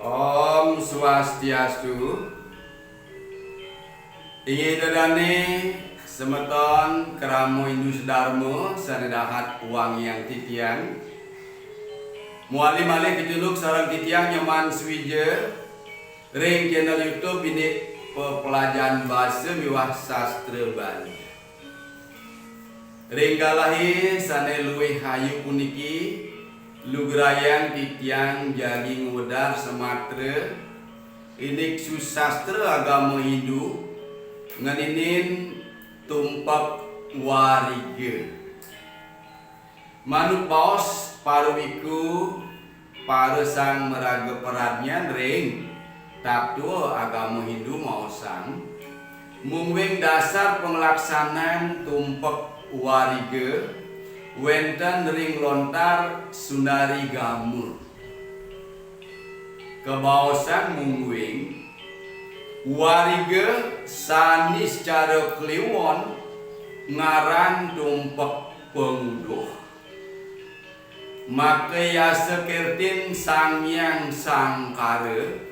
Om Swastiastu. Ingi dadane semeton keramo Hindu Sedarmo sanedahat uang yang titiang. Muali malih pituluk sareng titiang nyaman swije ring channel YouTube ini pepelajaran bahasa miwah sastra Bali. Ring kalahi sane luwih hayu puniki lugrayan titiang jaging wedar Sumatera inik susastra agama Hindu nganinin tumpak warige manuk paos paruwiku parusang meraga peradnya ring taptua agama Hindu maosang mungwing dasar pengelaksanaan tumpak warige wenten ring lontar Sundari Gamur kebaosan mungwing warige sani secara kliwon ngaran tumpak penguduh makaya sekertin sangyang sangkara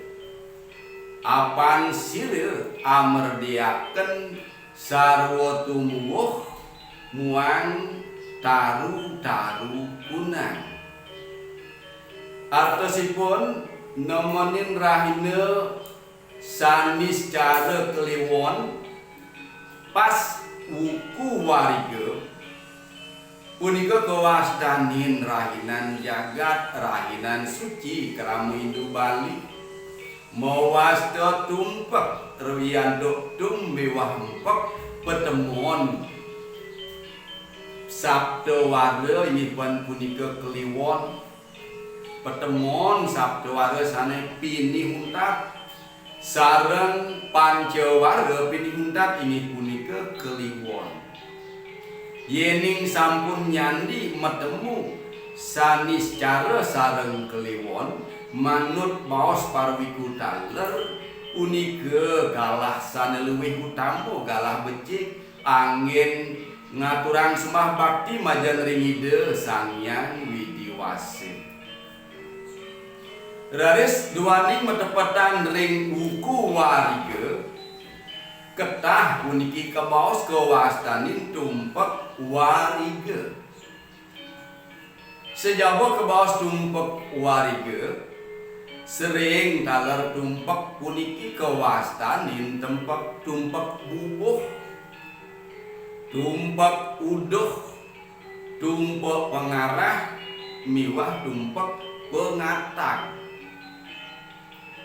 apan silir amerdiaken sarwa tumuwuh muang taru-taru kunang artosipun nemenin rahina sani secara kliwon pas wuku warige punika kewastanin rahinan jagat rahinan suci kerama Hindu Bali mawasta tumpak rwiyanduk tumbiwah empek petemon sabda wara inipun punika kliwon petemon sabda wara sane pinih huntat sareng pancawarga pinihuntat ini punika kliwon yening sampun nyandi metemu sani secara sareng kliwon manut maos parwiku taler punika galah sane luwih utama galah becik angin ngaturang semah bakti majan ringide Sangyang Widiwase. Raris duaning metepatan ring wuku warige ketah puniki kebaos kewastanin tumpak warige. Sejauh kebaos tumpak warige sering taler tumpak puniki kewastanin tempat tumpak bubuh, tumpak uduh, tumpak pengarah miwah tumpak pengatak.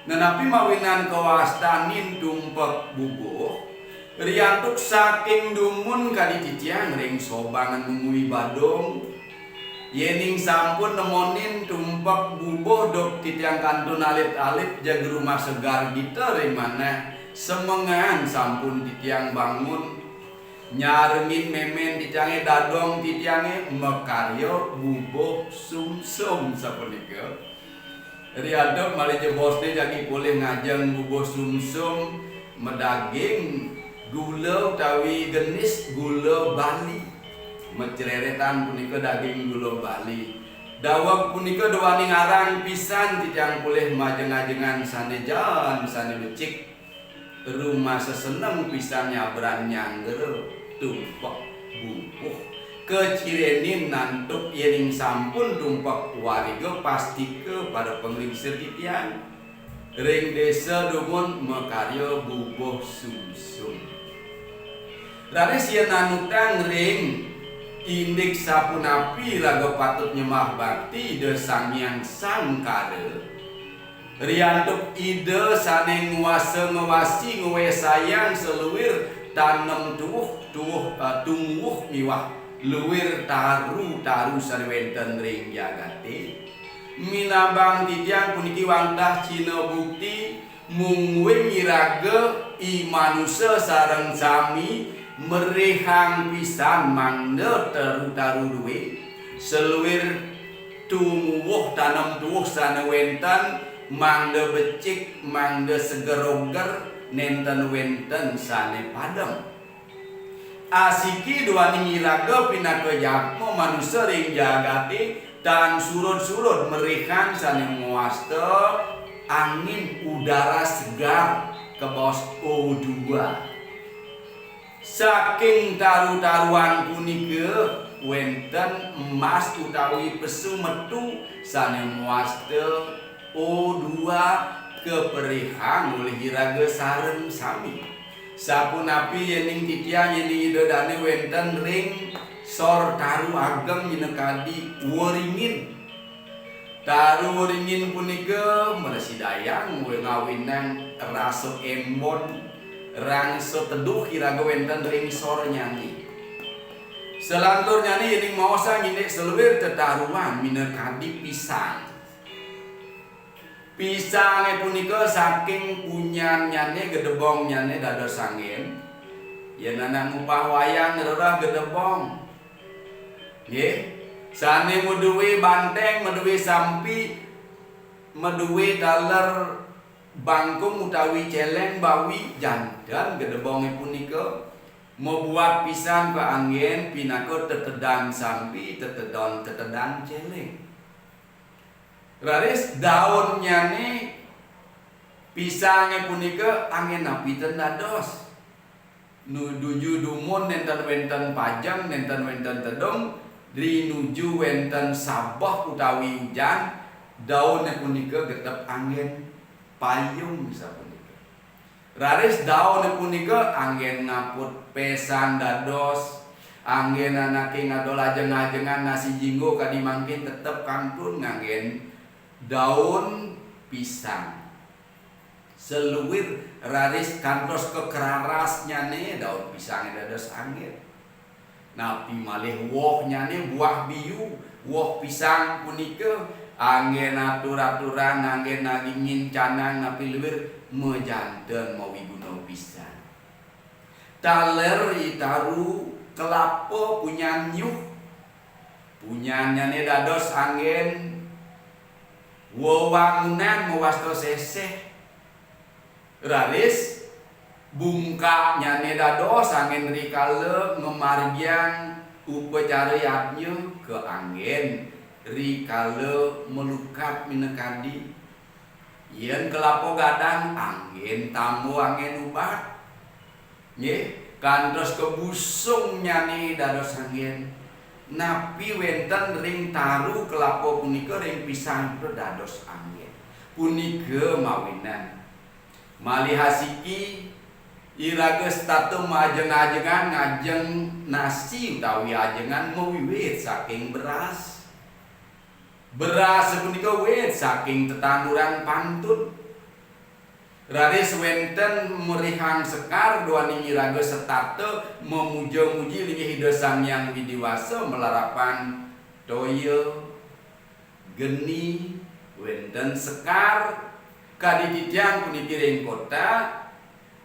Nenapi mawinan kewastanin tumpak bubuh riantuk saking dumun kali titiang ring sobangan mengui badong yening sampun nemonin tumpak bubuh dok titiang kantun alit-alit jaga rumah segar kita ring mana semengan sampun titiang bangun nyarengin memen titiange dadong titiange mekaryo bubuh sumsum sapunika. Riadok malih jebosne jagi boleh ngajeng bubuh sumsum medaging gula utawi genis gula Bali mecereretan punika daging gula Bali daweg punika dewani ngarang pisan titiang boleh majeng-ajengan sane jan sane becik rumah seseneng pisan nyabran nyangger tumpak bubuh kecirenin nantuk yening sampun tumpak warga pasti ke pada penglingsir titian ring desa dumun mekaryo bubuh sumsum raris yen nanutang ring indik sapunapi raga patut nyemah bakti de Sangyang Sangkara riantuk ide sane nguasa ngewasi ngwesayang seluwir tanem tumuwuh miwah luwir taru sarwenten ring jagate minabang titiang puniki wangdah Cina bukti mungwing iraga imanusa sareng sami merehang pisan mangda taru duwe seluwir tumuwuh tanem tuwuh sana wenten mangda becik mangda segeroger nenten wenten sane padem asiki duani ngiraga pinaka jakmo manusia ring jagati dan surut-surut merikan saling muasta angin udara segar ke bos O2. Saking taru-taruan punika wenten emas utawi pesu metu sane muaste O2 keperihang oleh iraga sareng sami. Sapunapi yening titiang yening idodane wenten ring sor taru ageng minekadi waringin. Taru waringin punika melesidayang ngawinan raso embon rangso teduh iraga wenten ring sor nyanyi. Selantur nyanyi yening maosa nginek seluwir tetaruan minekadi pisang. Pisangnya punika saking punyanyane gedebong nyane dados angin. Yen ana ngupah wayang rerah gedebong. Nggih. Sane meduwe banteng, meduwe sampi, meduwe daler bangkung utawi celeng bawi jandan gedebonge punika membuat pisang ke angin pinaka tetedang sampi, tetedang celeng. Raris daunnya nih pisangnya punika angin napiten dados. Nuju dumun nenten wenten pajang nenten wenten tedong rinuju wenten sabah utawi hujan daunnya punika getep angin payung sapunika. Raris daunnya punika angin ngaput pesan dados. Angin anake ngadol ajeng-ajengan nasi jinggo kadimangkin tetep kantun ngangin daun pisang. Seluwir raris kantos kekerarasnya nih daun pisangnya dados angin. Napi malih wohnya nih buah biu, woh pisang punika angin atur-aturan angin nagingin canang napi luwir mejanten mawi guna pisang. Taler itaru kelapa punya nyuh. Punyanya nih dados angin wewangunan mewasta seseh. Raris bungkaknya nih dados angin rikala ngemargian upacarayatnya ke angin rikala melukat minekadi. Yen kelapa gadang angin tamu angin ubat. Nggih, kantos kebusungnya nih dados angin. Napi wenten ring taru kelapa punika ring pisang dados angin. Punika mawinan malih hasiki iraga statum ajeng-ajengan ngajeng nasi utawi ajengan mewiwit saking beras. Beras punika wit saking tetanduran pantun. Raris wenten merihang sekar duaning iraga setate memuja-muji linggih Ida Sang Hyang Widiwasa melarapan toya geni wenten sekar kadi titiang puniki ring kota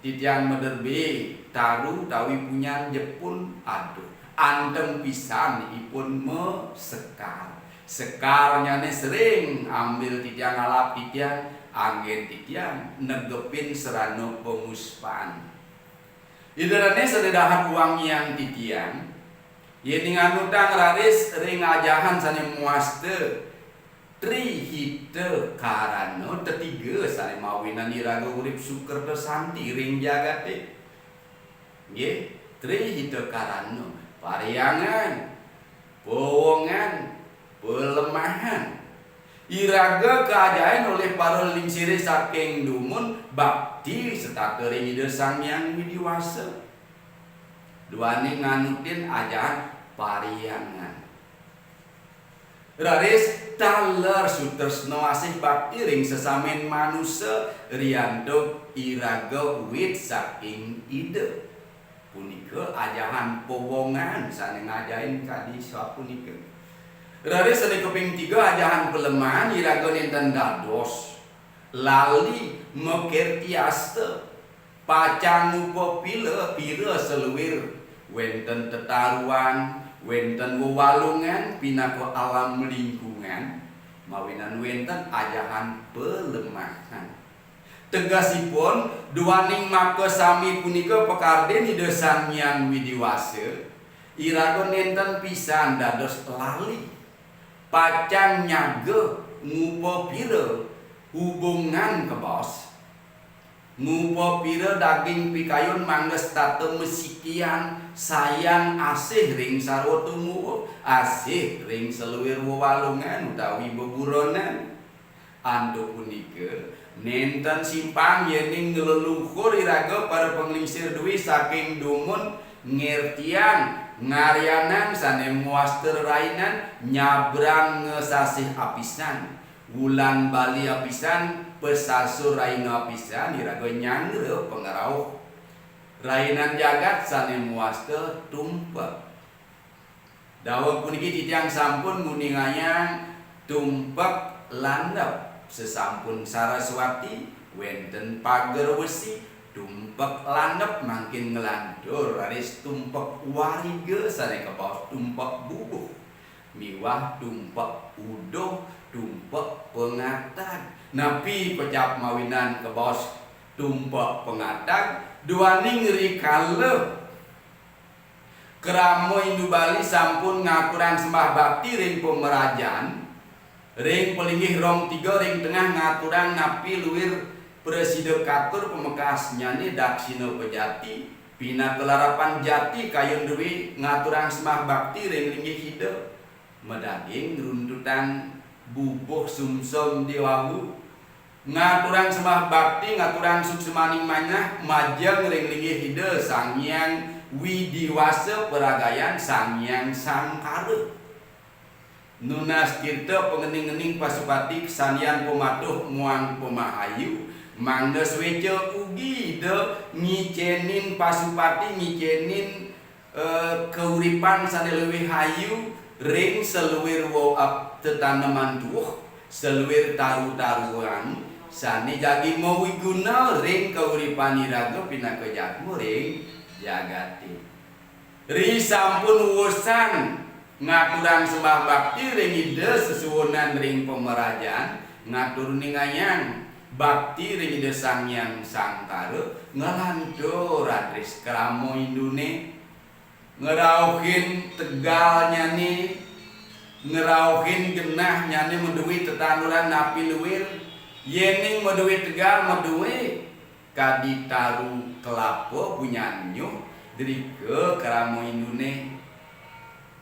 titiang mederbe taru tawi punyan jepun aduh antem pisan ipun mesekar. Sekarnya nih sering ambil titiang alap titiang angin titiang negepin serano pemuspaan. Iderane sededahan uang yang titiang yening anutang raris ring ajahan sane muaste trihite karano tetiga sane mawinan iraga urip sukerta santi ring jagate. Nggih, trihite karano pariangan, powongan, pelemahan. Iraga keadaan oleh para lingsire saking dumun bakti setate ring Ida Sang Hyang Widiwasa. Duani nganutin ajahan pariangan. Raris taler sutresno asih bakti ring sesamen manusia riyanto iraga wit saking ide. Punika ajahan powongan sane ngajain kadi sapunika. Raris sane keping 3 ajahan pelemahan iraga nenten dados lali mekirti aste pacang upa pira seluwir wenten tetaruan wenten wewalungan pinaka alam lingkungan mawinan wenten ajahan pelemahan. Tegasipun duaning maka sami punika pekarden Ida Sang Hyang Widiwasa iraga nenten pisan dados lali pacang nyaga ngupa pira hubungan ke bos ngupo pira daging pikayun mangges tatem mesikian sayang asih ring sarwa tumuwuh asih ring seluwir wewalungan utawi beburonan anduk punika nenten simpang yening leluhur iraga para penglingsir duwi saking dumun ngertian ngaryanan sane muaster rainan nyabrang ngesasih apisan wulan bali apisan pesasur raina apisan iraga nyangre pengerauh rainan jagat sane muaster tumpek dawuh puniki titiang sampun muningayang tumpek landep sesampun Saraswati wenten pager wesi tumpek landep makin ngelandur aris tumpek wariga sane kebaos tumpek bubuh miwah tumpek udoh tumpek pengatag napi pecap mawinan kebaos tumpek pengatag duaning rikale Keramo Indu Bali sampun ngaturang sembah bakti ring pemerajan ring pelinggih rong tiga ring tengah ngaturang napi luwir preside katur pemekas nyane daksina pejati pina kelarapan jati kayun dewi ngaturang sembah bakti ring linggih hide medaging runtutan bubuh sumsum diwawu ngaturang sembah bakti ngaturang suksemaning manah majeng ring linggih hide sangyang widiwasa peragayan sangyang sangkara nunas tirta pengening-ening pasupati kesanian pematuh muang pemahayu mangges wece ugi de ngicenin pasupati ngicenin keuripan sane leuwih hayu ring seluwir woap tetaneman tuh seluwir taru-taruan sane jagi mau wiguna ring keuripan iraga pina kejatmu ring jagati ri sampun wusan ngaturang sembah bakti ring ide sesuwunan ring pemerajaan ngatur ningayang bakti ring ide sangyang sangkara ngelantur adris keramo indune ngerauhin tegal nyani ngerauhin genah nyani meduwi tetanuran napi luwir yening meduwi tegal meduwi kaditaru kelapa punyanyuh dari ke keramo indune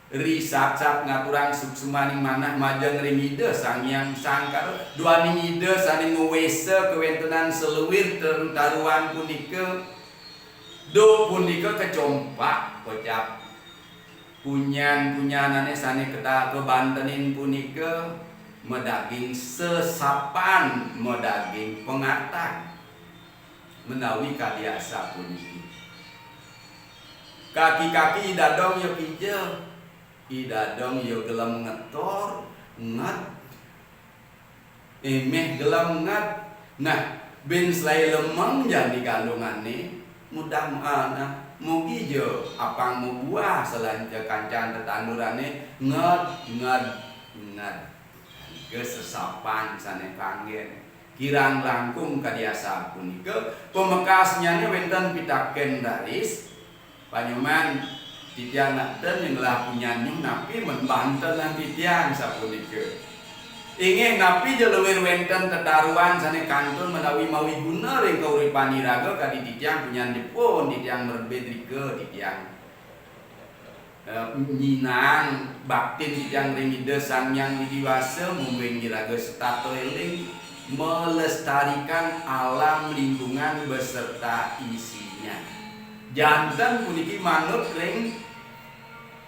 risak-sak ngaturang suksumaning manah majeng ring ide sangyang sangkara duaning ide saning ngwese kewentenan seluwir taruan punika do punika kecompak kocap punyanane sane keta kebantenin punika medaging sesapan medaging pengatang menawi kaliasa puniki kaki-kaki idadong yo pijel idadong yo gelem ngetor ngat emeh gelem ngat nah ben selai lemeng jadi kandungane mudah mana mugi jo apang mu buah selanja kancan tetandurane ngat kesesapan sane panggen kirang langkung kadiasa punika pemekasnya wenten pitaken daris Panyaman titiang nakten yang lah punya nyung napi membanten lan titiang sapunika ingin napi jelewir wenten tetaruan sane kantun menawi mawi guna ring kauripan iraga kadi titiang punya dipun titiang merbedrike titiang nyinang baktin titiang ring ide sangyang widiwasa mumbeng iraga setato eling melestarikan alam lingkungan beserta isinya jantan puniki manut ring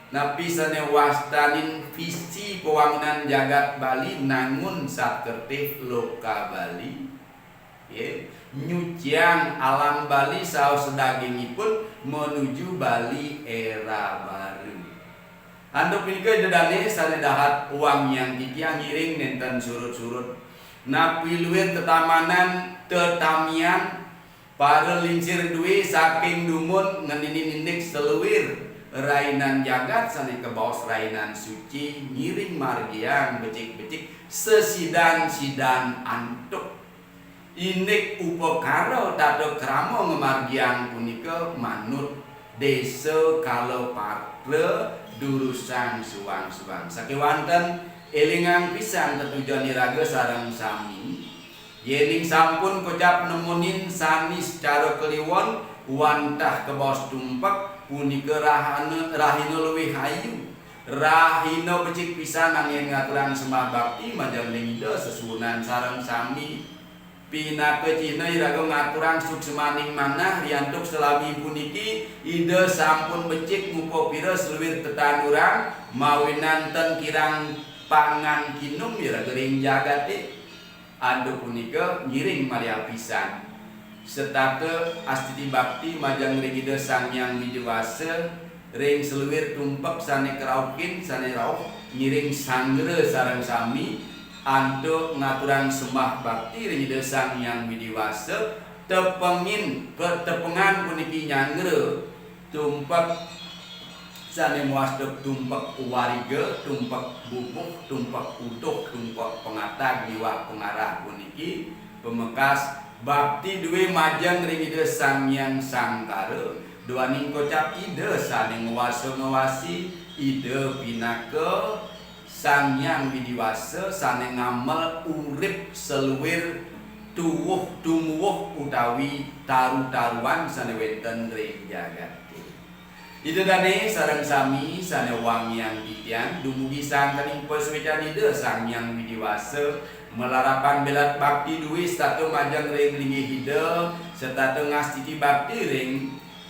napi sane wastanin visi pewangunan jagat Bali nangun sakertih loka Bali ya nyucian alam Bali saos sedagingipun menuju Bali era baru anduk punika dedane sane dahat uang yang titiang ngiring nenten surut-surut napi luwih tetamanan tetamian para lincir duwi saking dumun ngenini-ninik seluwir rainan jagat sane kebaos rainan suci ngiring margiang becik-becik sesidan-sidan antuk inik upakara tado kramo ngemargiang punika manut desa kalau patre durusan suwang-suwang sakewanten elingang pisan tetujon iraga sareng sami yening sampun kocap nemunin sani secara kliwon wantah ke bos tumpak punika rahina luwih hayu rahina becik pisan angin ngaturan sembah bakti majang lingida sesunan sareng sami pinake Cina iraga ngaturan suksemaning manah riantuk selami puniki ide sampun becik muka pira seluwir tetanurang mawinanten kirang pangan kinum iraga ring jagate adu punika ngiring maria pisan setate astiti bakti majang ring ide sang yang widewasa ring seluwir tumpak sane keraukin sane rauh ngiring sanggre sareng sami antuk ngaturan sembah bakti ring sang yang widiwasa tepengan puniki nyangre tumpak sane muasdek tumpak wariga tumpak bubuh tumpak utuh tumpak pengatag jiwa pengarah puniki pemekas bakti duwe majang ring sang yang sangkara duaning kocap ide sane ngawasi ide pinake sang yang widiwasa sane ngamel urip seluwir tuwuh tumuwuh utawi taru-taruan sane wenten ring jagate. Ide dane sareng sami sane wangian titian dumugi sang kening pesuecan ide sang yang widiwasa melarapan belat bakti duwi statu majang ring lingi ide serta ngastiti bakti ring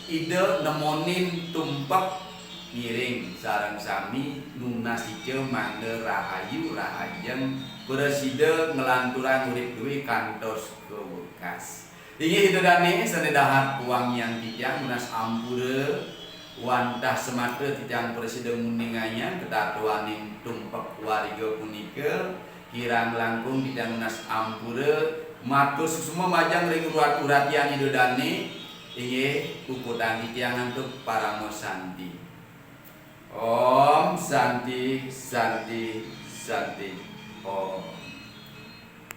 ide nemonin tumpak miring sareng sami nunasije mangga rahayu rahajeng preside ngelanturan urip duwe kantos kewekas inggih hidodane sane dahat uang yang tijang munas ampure wantah semata tijang preside muninganya ketatuaning tumpak wariga punika kirang langkung tijang munas ampure matus semua majang ring urat-uratian hidodane inggih kukutan tijang untuk para mosanti. Om Santi Santi Santi Om.